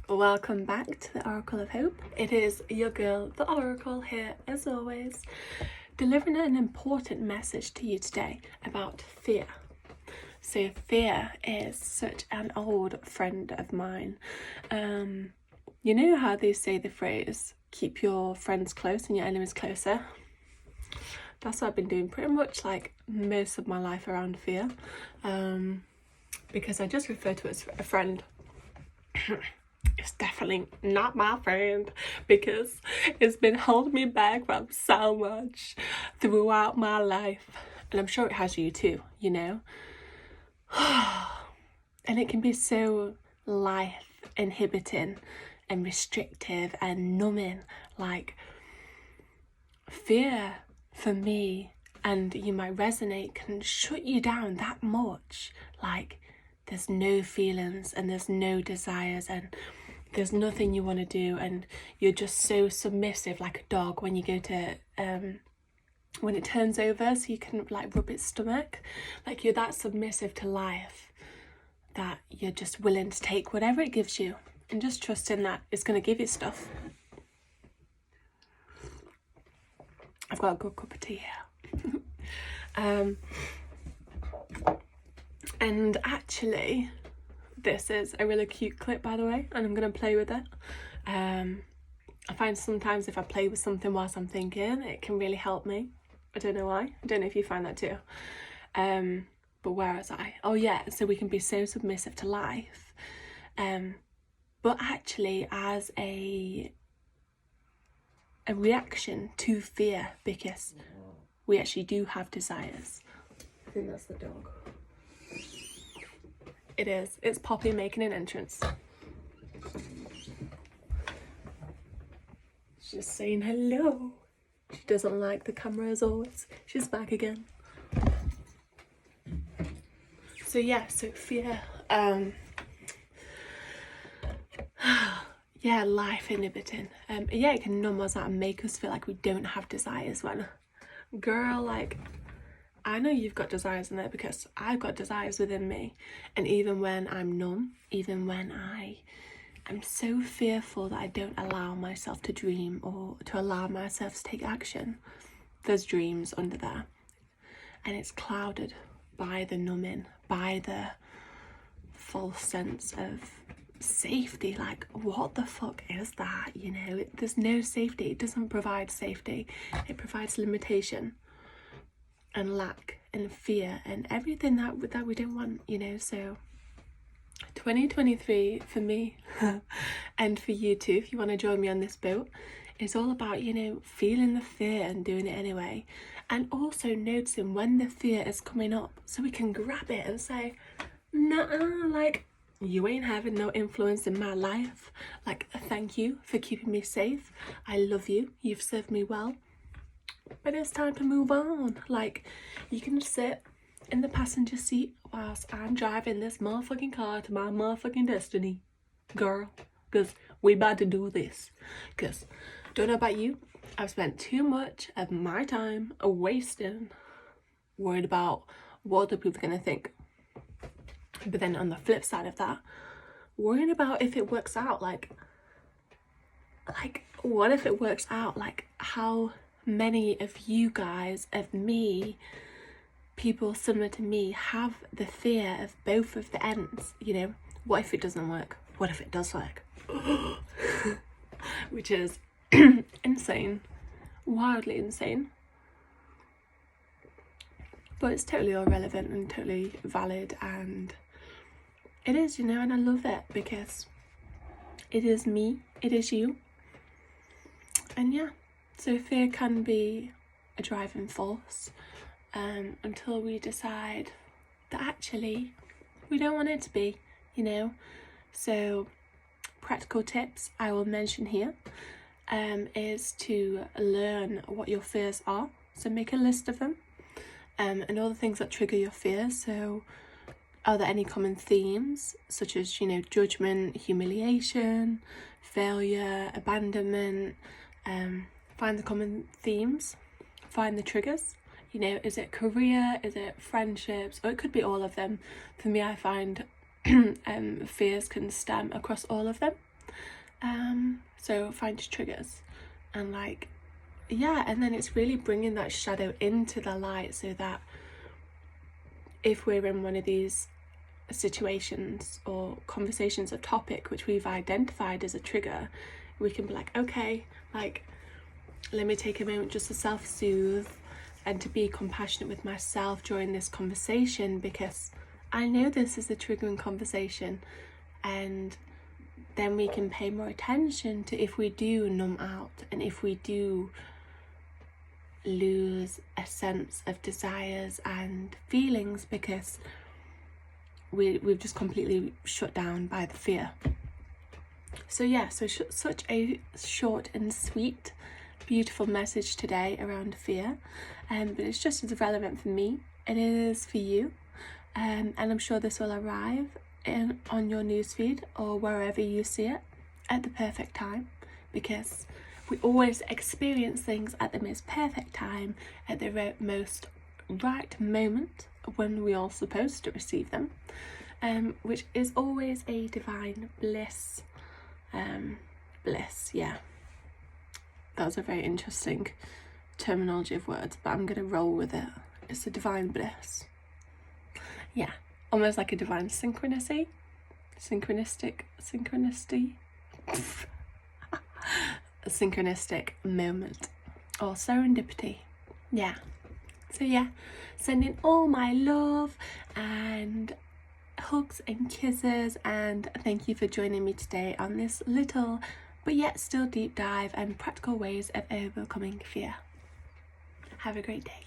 Welcome back to the Oracle of Hope. It is your girl, the Oracle, here as always, delivering an important message to you today about fear. So fear is such an old friend of mine. You know how they say the phrase, keep your friends close and your enemies closer? That's what I've been doing pretty much like most of my life around fear, because I just refer to it as a friend. It's definitely not my friend because it's been holding me back from so much throughout my life, and I'm sure it has you too, you know. And it can be so life inhibiting and restrictive and numbing. Like, fear for me, and you might resonate, can shut you down that much. Like, there's no feelings and there's no desires and there's nothing you want to do, and you're just so submissive, like a dog when you go to when it turns over so you can like rub its stomach. Like, you're that submissive to life that you're just willing to take whatever it gives you and just trusting that it's going to give you stuff. I've got a good cup of tea here. And actually, this is a really cute clip, by the way, and I'm going to play with it. I find sometimes if I play with something whilst I'm thinking, it can really help me. I don't know why. I don't know if you find that too. But where was I? Oh yeah, so we can be so submissive to life. But actually as a reaction to fear, because we actually do have desires. I think that's the dog. It is. It's Poppy making an entrance. She's saying hello. She doesn't like the camera as always. She's back again. So yeah, so fear. Yeah, life inhibiting. Yeah, it can numb us out and make us feel like we don't have desires when, girl, like, I know you've got desires in there because I've got desires within me. And even when I'm numb, even when I'm so fearful that I don't allow myself to dream or to allow myself to take action, there's dreams under there. And it's clouded by the numbing, by the false sense of safety. Like, what the fuck is that? You know, there's no safety. It doesn't provide safety. It provides limitation and lack and fear and everything that we don't want, you know. So 2023 for me and for you too, if you want to join me on this boat, it's all about, you know, feeling the fear and doing it anyway, and also noticing when the fear is coming up so we can grab it and say, nah, like, you ain't having no influence in my life. Like, thank you for keeping me safe. I love you. You've served me well. But it's time to move on. Like, you can sit in the passenger seat whilst I'm driving this motherfucking car to my motherfucking destiny, girl, because we about to do this. Because, don't know about you, I've spent too much of my time wasting worried about what other people are going to think. But then on the flip side of that, worrying about if it works out. Like, what if it works out? Like, how many of you guys, of me, people similar to me, have the fear of both of the ends, you know? What if it doesn't work? What if it does work? Which is insane, wildly insane. But it's totally irrelevant and totally valid, and it is, you know, and I love it because it is me, it is you. And yeah, so fear can be a driving force until we decide that actually we don't want it to be, you know. So practical tips I will mention here is to learn what your fears are. So make a list of them and all the things that trigger your fears. So are there any common themes, such as, you know, judgment, humiliation, failure, abandonment? Find the common themes, find the triggers. You know, is it career, is it friendships, or it could be all of them. For me, I find fears can stem across all of them. So find your triggers and like, yeah, and then it's really bringing that shadow into the light, so that if we're in one of these situations or conversations or topic which we've identified as a trigger, we can be like, okay, like, let me take a moment just to self-soothe and to be compassionate with myself during this conversation, because I know this is a triggering conversation. And then we can pay more attention to if we do numb out and if we do lose a sense of desires and feelings, because we've just completely shut down by the fear. So yeah, so such a short and sweet, beautiful message today around fear, but it's just as relevant for me as it is for you, and I'm sure this will arrive on your newsfeed or wherever you see it at the perfect time, because we always experience things at the most perfect time, at the most right moment when we are supposed to receive them, which is always a divine bliss. Bliss, yeah. That was a very interesting terminology of words, but I'm gonna roll with it. It's a divine bliss. Yeah, almost like a divine synchronicity. A synchronistic moment or serendipity. Yeah. So yeah, sending all my love and hugs and kisses, and thank you for joining me today on this little but yet still deep dive and practical ways of overcoming fear. Have a great day.